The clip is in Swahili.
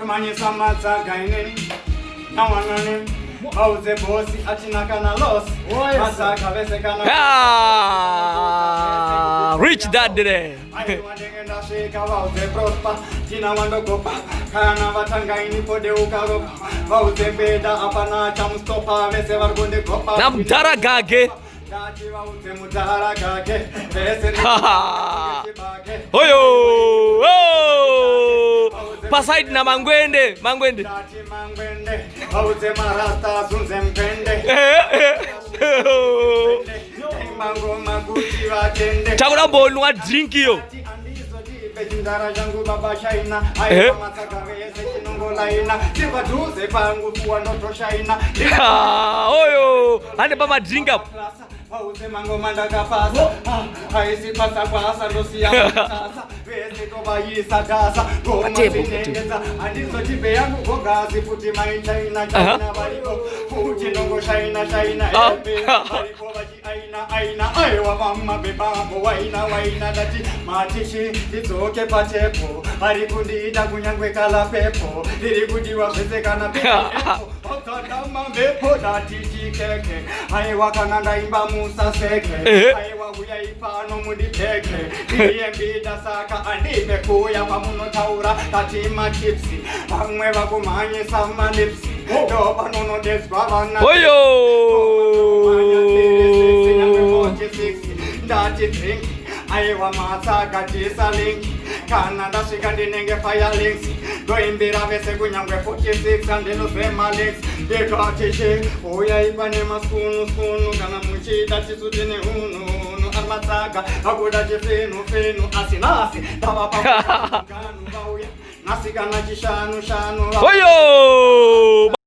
Manye samatsaga ineni nawanane auze bosi atinakana loss masaka vesekana Rich Dad today. Ayiwadengenda sheka auze prosper tina wandogopa kana vatangaini pode ukaropa auze beda apana chamstopa vese vargonde gopa Na mdaragage Oyo! Pasaidi na mangwende. Auze marasta sunze mpende. Chakula mbonu wa drink hiyo. Ndara jangu baba shaina ayo mataka vese kinongola ina tiba duze pangu kuwa noto shaina. Oyo! Ande bama drink up. Auze mango mandaka pasa haisi pasa kwa asa dosi ya pasa vese koba yisa dasa goma sinengeza andizo jibe yangu gogazi futi maisha ina china bariko futi nongo shaina epe bariko baji aina ayo mama bebambo waina dati matishi izoke pachepo barikundida kunyangwe kala pepo dirikudiwa vese kana pepo otadama bepo dati jikeke aiwa kananda imba musa seke aiwa huya ipano mudipeke iyembida saka andipe kuya pamuno taura katima chipsi pamwe vakumanye sama lipsi doba nono deswa vana Oyo! ndati drink aiwa matsaga tisa linki kana ndasvika ndinenge fire links ndoimbira vese kunyangwe 46 andinozvema links ndikateshe uyaipa nemaskunu kana muchida tisu tine hunu armatsaga akuda chifinu asinasi ndavapa vauya nasikana chishanu